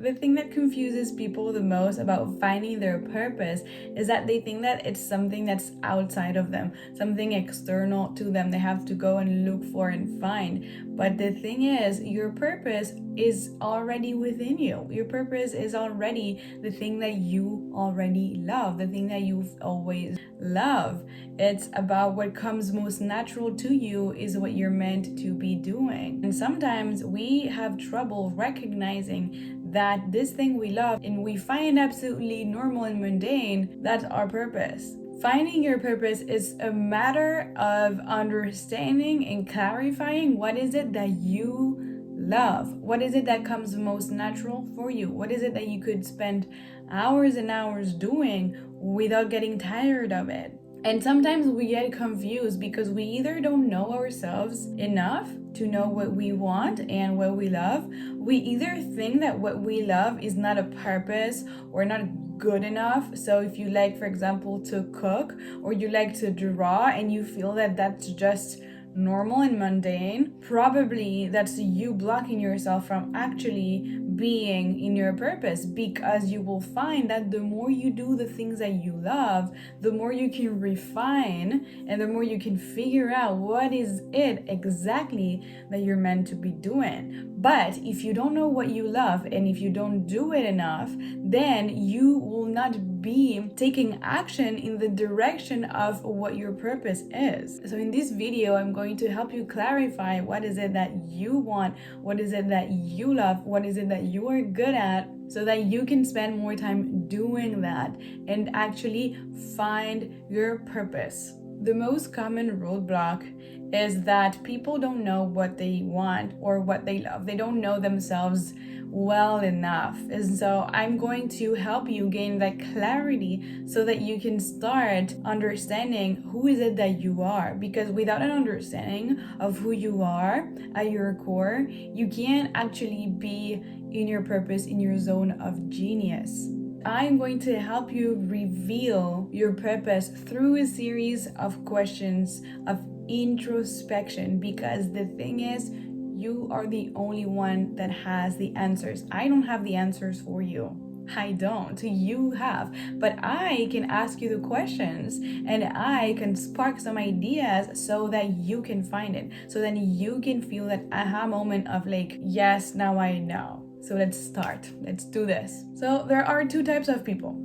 The thing that confuses people the most about finding their purpose is that they think that it's something that's outside of them, something external to them, they have to go and look for and find. But the thing is, your purpose is already within you. Your purpose is already the thing that you already love, the thing that you've always loved. It's about what comes most natural to you, is what you're meant to be doing. And sometimes we have trouble recognizing that this thing we love and we find absolutely normal and mundane, that's our purpose. Finding your purpose is a matter of understanding and clarifying what is it that you love. What is it that comes most natural for you? What is it that you could spend hours and hours doing without getting tired of it? And sometimes we get confused because we either don't know ourselves enough to know what we want and what we love. We either think that what we love is not a purpose or not good enough. So if you like, for example, to cook, or you like to draw and you feel that that's just normal and mundane, probably that's you blocking yourself from actually being in your purpose, because you will find that the more you do the things that you love, the more you can refine and the more you can figure out what is it exactly that you're meant to be doing. But if you don't know what you love and if you don't do it enough, then you will not be taking action in the direction of what your purpose is. So in this video, I'm going to help you clarify what is it that you want, what is it that you love, what is it that you are good at, so that you can spend more time doing that and actually find your purpose. The most common roadblock is that people don't know what they want or what they love. They don't know themselves well enough. And so I'm going to help you gain that clarity so that you can start understanding who is it that you are. Because without an understanding of who you are at your core, you can't actually be in your purpose, in your zone of genius. I'm going to help you reveal your purpose through a series of questions of introspection, because the thing is, you are the only one that has the answers. I don't have the answers for you. I don't. You have. But I can ask you the questions and I can spark some ideas so that you can find it. So then you can feel that aha moment of like, yes, now I know. So let's start. Let's do this. So there are two types of people.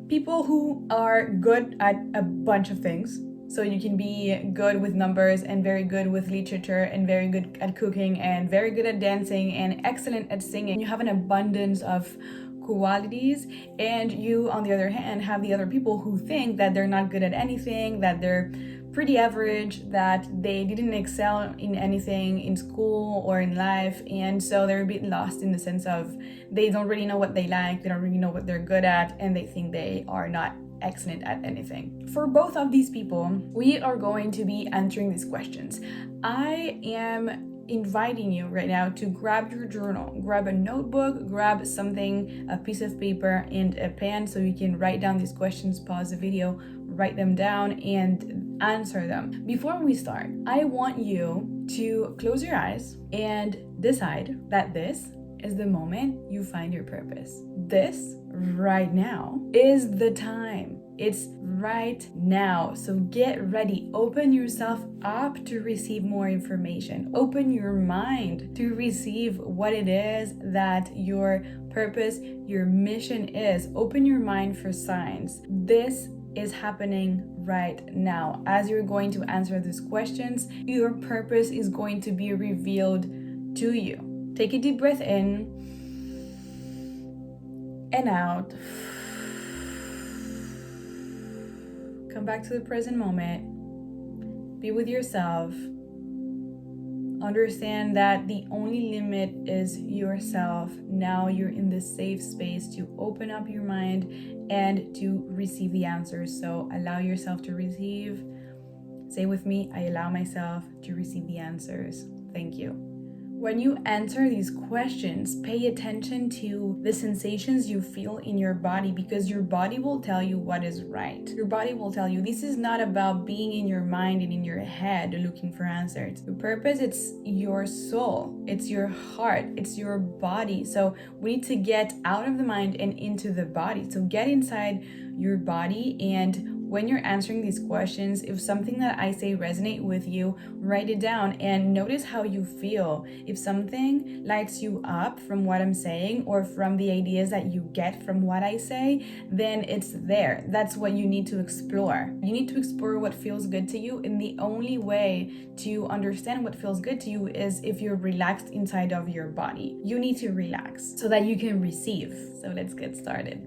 People who are good at a bunch of things. So you can be good with numbers and very good with literature and very good at cooking and very good at dancing and excellent at singing. You have an abundance of qualities, and you, on the other hand, have the other people who think that they're not good at anything, that they're pretty average, that they didn't excel in anything in school or in life, and so they're a bit lost in the sense of they don't really know what they like, they don't really know what they're good at, and they think they are not excellent at anything. For both of these people, we are going to be answering these questions. I am inviting you right now to grab your journal, grab a notebook, grab something, a piece of paper and a pen, so you can write down these questions, pause the video, write them down and answer them. Before we start, I want you to close your eyes and decide that this is the moment you find your purpose. This right now is the time. It's right now. So get ready. Open yourself up to receive more information. Open your mind to receive what it is that your purpose, your mission is. Open your mind for signs. This is happening right now. As you're going to answer these questions, your purpose is going to be revealed to you. Take a deep breath in and out. Come back to the present moment. Be with yourself. Understand that the only limit is yourself. Now you're in the safe space to open up your mind and to receive the answers. So allow yourself to receive. Say with me, I allow myself to receive the answers. Thank you. When you answer these questions, pay attention to the sensations you feel in your body, because your body will tell you what is right. Your body will tell you this is not about being in your mind and in your head looking for answers. Your purpose, it's your soul, it's your heart, it's your body. So we need to get out of the mind and into the body. So get inside your body, and when you're answering these questions, if something that I say resonate with you, write it down and notice how you feel. If something lights you up from what I'm saying or from the ideas that you get from what I say, then it's there. That's what you need to explore. You need to explore what feels good to you, and the only way to understand what feels good to you is if you're relaxed inside of your body. You need to relax so that you can receive. So let's get started.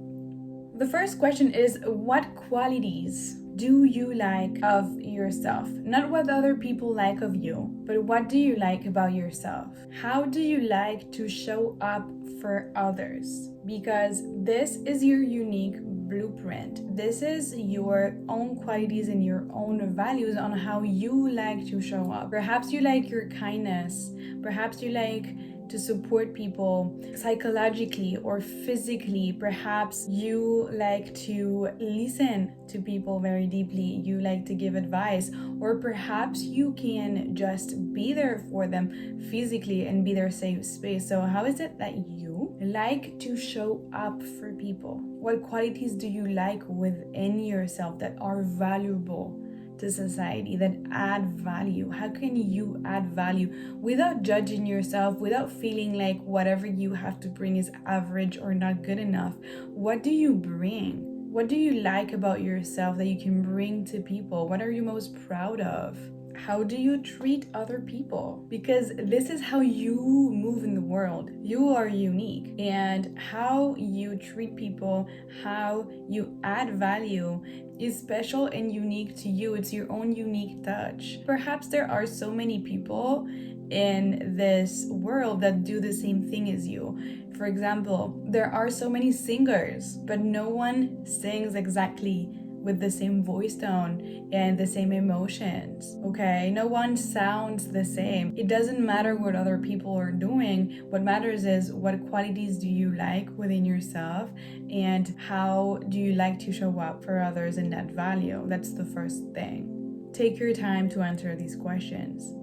The first question is, what qualities do you like of yourself? Not what other people like of you, but what do you like about yourself? How do you like to show up for others? Because this is your unique blueprint. This is your own qualities and your own values on how you like to show up. Perhaps you like your kindness. Perhaps you like to support people psychologically or physically. Perhaps you like to listen to people very deeply. You like to give advice, or perhaps you can just be there for them physically and be their safe space. So how is it that you like to show up for people? What qualities do you like within yourself that are valuable to society, that add value? How can you add value without judging yourself, without feeling like whatever you have to bring is average or not good enough? What do you bring? What do you like about yourself that you can bring to people? What are you most proud of? How do you treat other people? Because this is how you move in the world. You are unique, and how you treat people, how you add value is special and unique to you. It's your own unique touch. Perhaps there are so many people in this world that do the same thing as you. For example, there are so many singers, but no one sings exactly with the same voice tone and the same emotions, okay? No one sounds the same. It doesn't matter what other people are doing. What matters is what qualities do you like within yourself, and how do you like to show up for others in that value? That's the first thing. Take your time to answer these questions.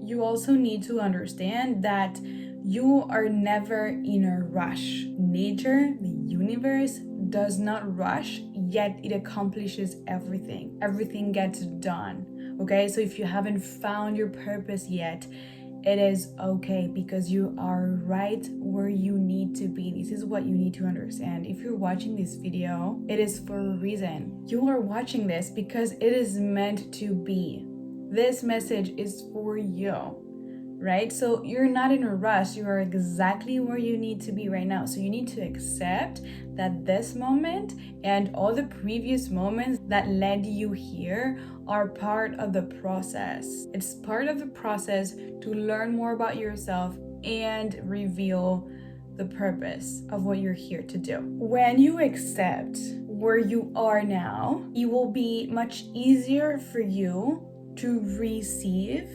You also need to understand that you are never in a rush. Nature, the universe, does not rush, yet it accomplishes everything. Everything gets done, okay? So if you haven't found your purpose yet, it is okay, because you are right where you need to be. This is what you need to understand. If you're watching this video, it is for a reason. You are watching this because it is meant to be. This message is for you. Right? So you're not in a rush. You are exactly where you need to be right now. So you need to accept that this moment and all the previous moments that led you here are part of the process. It's part of the process to learn more about yourself and reveal the purpose of what you're here to do. When you accept where you are now, it will be much easier for you to receive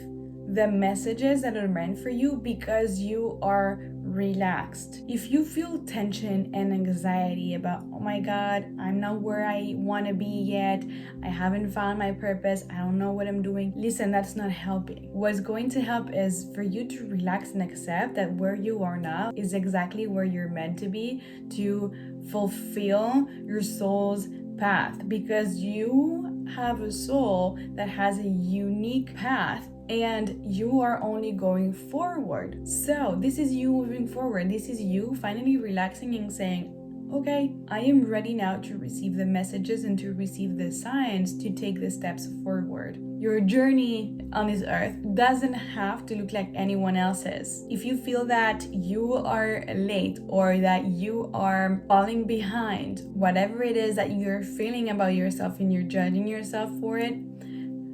the messages that are meant for you, because you are relaxed. If you feel tension and anxiety about, oh my God, I'm not where I want to be yet, I haven't found my purpose, I don't know what I'm doing, listen, that's not helping. What's going to help is for you to relax and accept that where you are now is exactly where you're meant to be, to fulfill your soul's path, because you have a soul that has a unique path, and you are only going forward. So this is you moving forward. This is you finally relaxing and saying, okay, I am ready now to receive the messages and to receive the signs to take the steps forward. Your journey on this earth doesn't have to look like anyone else's. If you feel that you are late or that you are falling behind, whatever it is that you're feeling about yourself and you're judging yourself for it,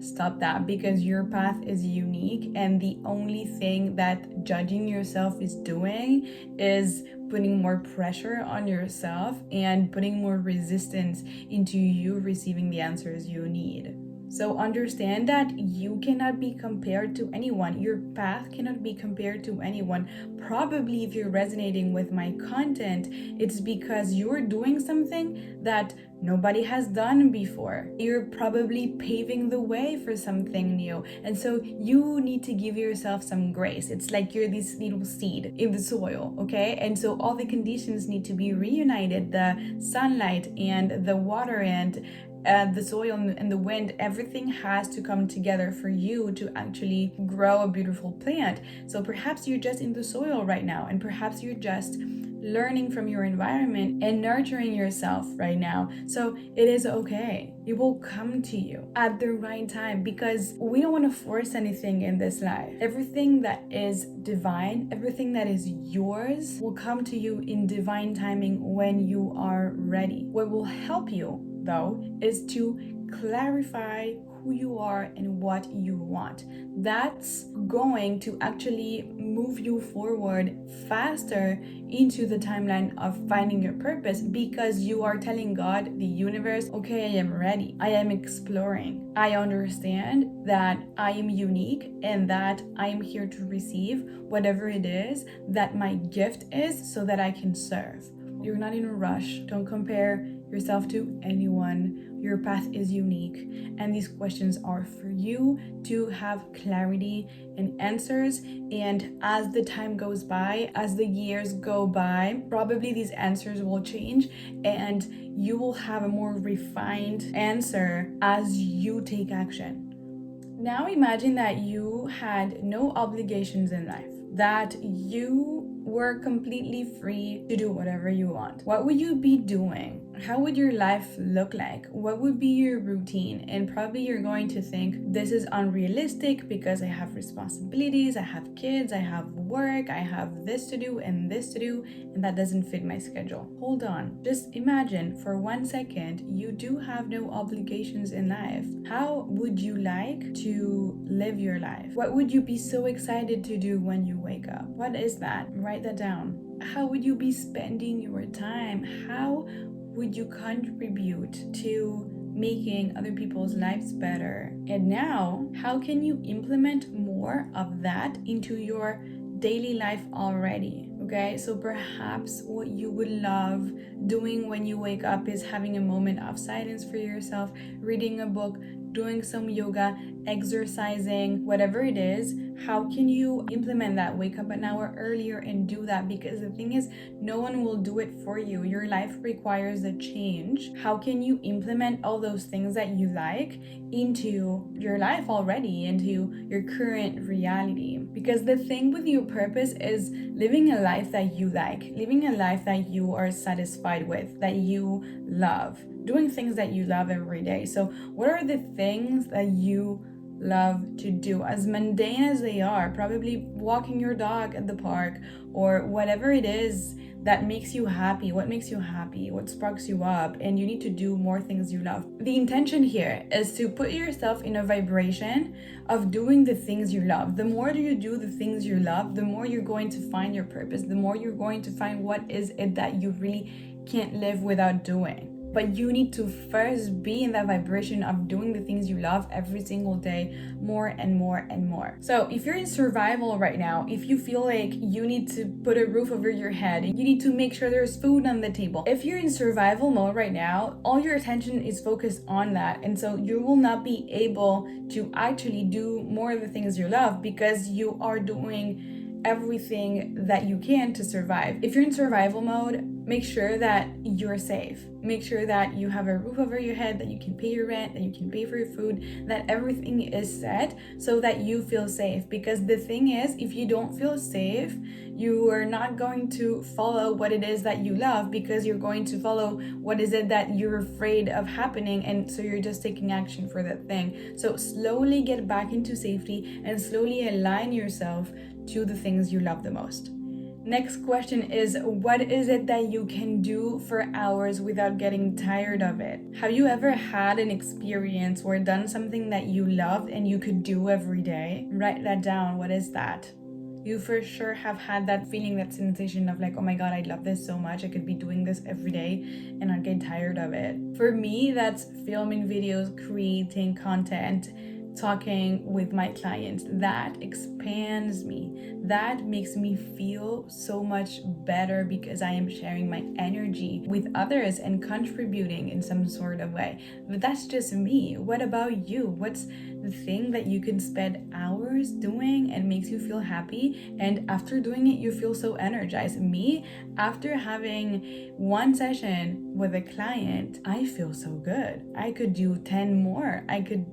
stop that, because your path is unique, and the only thing that judging yourself is doing is putting more pressure on yourself and putting more resistance into you receiving the answers you need. So understand that you cannot be compared to anyone. Your path cannot be compared to anyone. Probably if you're resonating with my content, it's because you're doing something that nobody has done before. You're probably paving the way for something new. And so you need to give yourself some grace. It's like you're this little seed in the soil, okay? And so all the conditions need to be reunited, the sunlight and the water and the soil and the wind, everything has to come together for you to actually grow a beautiful plant. So perhaps you're just in the soil right now, and perhaps you're just learning from your environment and nurturing yourself right now. So it is okay. It will come to you at the right time, because we don't want to force anything in this life. Everything that is divine, everything that is yours will come to you in divine timing when you are ready. What will help you though is to clarify who you are and what you want. That's going to actually move you forward faster into the timeline of finding your purpose, because you are telling God, the universe, okay, I am ready. I am exploring. I understand that I am unique and that I am here to receive whatever it is that my gift is so that I can serve. You're not in a rush. Don't compare yourself to anyone. Your path is unique, and these questions are for you to have clarity and answers. And as the time goes by, as the years go by, probably these answers will change, and you will have a more refined answer as you take action. Now imagine that you had no obligations in life, that you were completely free to do whatever you want. What would you be doing? How would your life look like? What would be your routine? And probably you're going to think, this is unrealistic because I have responsibilities, I have kids, I have work, I have this to do and this to do, and that doesn't fit my schedule. Hold on. Just imagine for 1 second, you do have no obligations in life. How would you like to live your life? What would you be so excited to do when you wake up? What is that? Write that down. How would you be spending your time? How would you contribute to making other people's lives better? And now, how can you implement more of that into your daily life already? Okay, so perhaps what you would love doing when you wake up is having a moment of silence for yourself, reading a book, doing some yoga, exercising, whatever it is. How can you implement that? Wake up an hour earlier and do that, because the thing is, no one will do it for you. Your life requires a change. How can you implement all those things that you like into your life already, into your current reality? Because the thing with your purpose is living a life that you like, living a life that you are satisfied with, that you love, doing things that you love every day. So what are the things that you love to do, as mundane as they are? Probably walking your dog at the park, or whatever it is that makes you happy. What makes you happy? What sparks you up? And you need to do more things you love. The intention here is to put yourself in a vibration of doing the things you love. The more you do the things you love, the more you're going to find your purpose, the more you're going to find what is it that you really can't live without doing. But you need to first be in that vibration of doing the things you love every single day, more and more and more. So if you're in survival right now, if you feel like you need to put a roof over your head, you need to make sure there's food on the table. If you're in survival mode right now, all your attention is focused on that. And so you will not be able to actually do more of the things you love, because you are doing everything that you can to survive. If you're in survival mode, make sure that you're safe. Make sure that you have a roof over your head, that you can pay your rent, that you can pay for your food, that everything is set so that you feel safe. Because the thing is, if you don't feel safe, you are not going to follow what it is that you love, because you're going to follow what is it that you're afraid of happening, and so you're just taking action for that thing. So slowly get back into safety and slowly align yourself to the things you love the most. Next question is, what is it that you can do for hours without getting tired of it? Have you ever had an experience or done something that you loved and you could do every day? Write that down. What is that? You for sure have had that feeling, that sensation of like, oh my God, I love this so much. I could be doing this every day and not get tired of it. For me, that's filming videos, creating content, talking with my clients. That expands me. That makes me feel so much better because I am sharing my energy with others and contributing in some sort of way. But that's just me. What about you? What's the thing that you can spend hours doing and makes you feel happy, and after doing it you feel so energized? Me, after having one session with a client, I feel so good. I could do 10 more. I could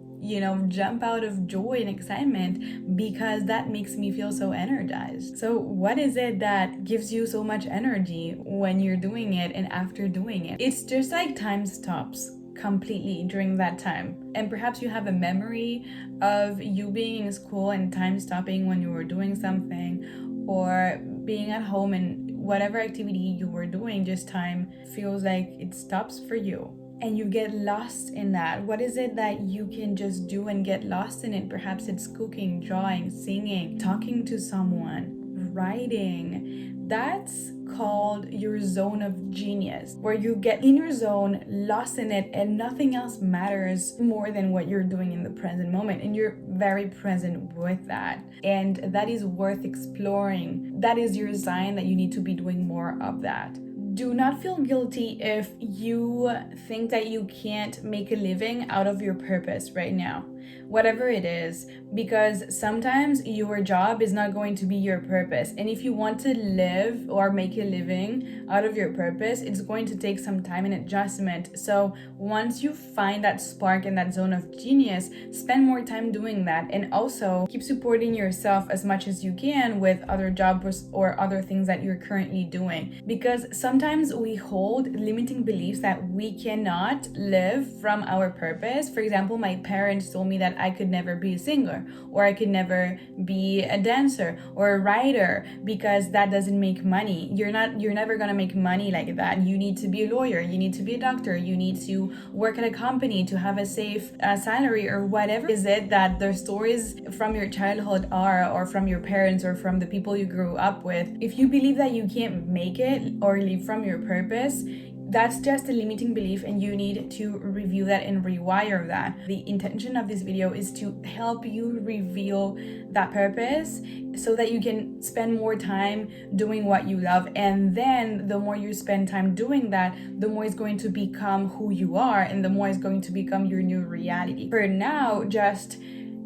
jump out of joy and excitement because that makes me feel so energized. So what is it that gives you so much energy when you're doing it and after doing it? It's just like time stops completely during that time. And perhaps you have a memory of you being in school and time stopping when you were doing something, or being at home and whatever activity you were doing, just time feels like it stops for you. And you get lost in that. What is it that you can just do and get lost in it? Perhaps it's cooking, drawing, singing, talking to someone, writing. That's called your zone of genius, where you get in your zone, lost in it, and nothing else matters more than what you're doing in the present moment. And you're very present with that. And that is worth exploring. That is your sign that you need to be doing more of that. Do not feel guilty if you think that you can't make a living out of your purpose right now, whatever it is, because sometimes your job is not going to be your purpose. And if you want to live or make a living out of your purpose, it's going to take some time and adjustment. So once you find that spark and that zone of genius, spend more time doing that, and also keep supporting yourself as much as you can with other jobs or other things that you're currently doing, because sometimes we hold limiting beliefs that we cannot live from our purpose. For example, my parents told me that I could never be a singer, or I could never be a dancer or a writer because that doesn't make money. You're never gonna make money like that. You need to be a lawyer, you need to be a doctor, you need to work at a company to have a safe salary, or whatever is it that the stories from your childhood are, or from your parents, or from the people you grew up with. If you believe that you can't make it or live from your purpose, that's just a limiting belief, and you need to review that and rewire that. The intention of this video is to help you reveal that purpose so that you can spend more time doing what you love. And then the more you spend time doing that, the more it's going to become who you are, and the more it's going to become your new reality. For now, just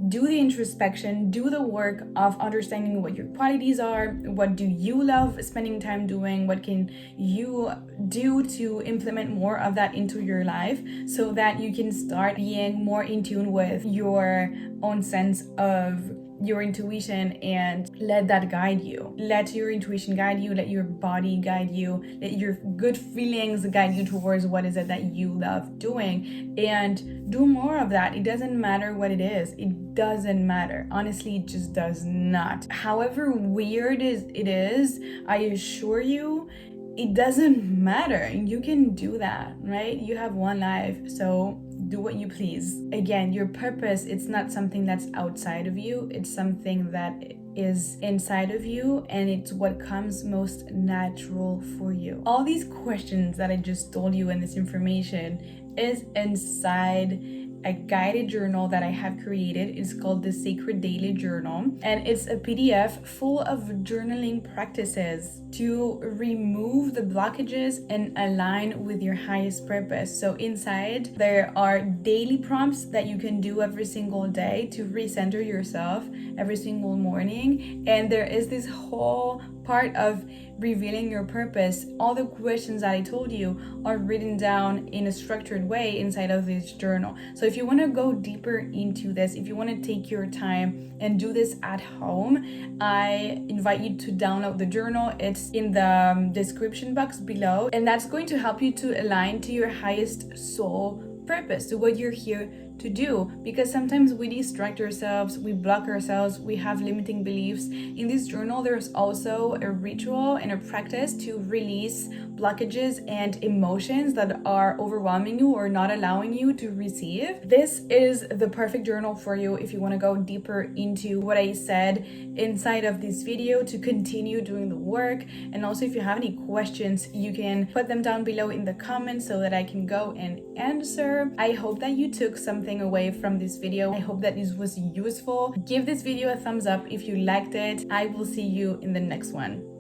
do the introspection, do the work of understanding what your qualities are, what do you love spending time doing, what can you do to implement more of that into your life, so that you can start being more in tune with your own sense of your intuition, and let that guide you. Let your intuition guide you, let your body guide you, let your good feelings guide you towards what is it that you love doing, and do more of that. It doesn't matter what it is. It doesn't matter. Honestly, it just does not. However weird it is, I assure you, it doesn't matter. You can do that, right? You have one life, so do what you please. Again, your purpose, it's not something that's outside of you. It's something that is inside of you, and it's what comes most natural for you. All these questions that I just told you and this information is inside a guided journal that I have created. It's called the Sacred Daily Journal, and it's a PDF full of journaling practices to remove the blockages and align with your highest purpose. So inside there are daily prompts that you can do every single day to recenter yourself every single morning, and there is this whole part of revealing your purpose. All the questions that I told you are written down in a structured way inside of this journal. So if you want to go deeper into this, if you want to take your time and do this at home, I invite you to download the journal. It's in the description box below, and that's going to help you to align to your highest soul purpose, to what you're here to do, because sometimes we distract ourselves, we block ourselves, we have limiting beliefs. In this journal, there's also a ritual and a practice to release blockages and emotions that are overwhelming you or not allowing you to receive. This is the perfect journal for you if you want to go deeper into what I said inside of this video to continue doing the work. And also, if you have any questions, you can put them down below in the comments so that I can go and answer. I hope that you took something away from this video. I hope that this was useful. Give this video a thumbs up if you liked it. I will see you in the next one.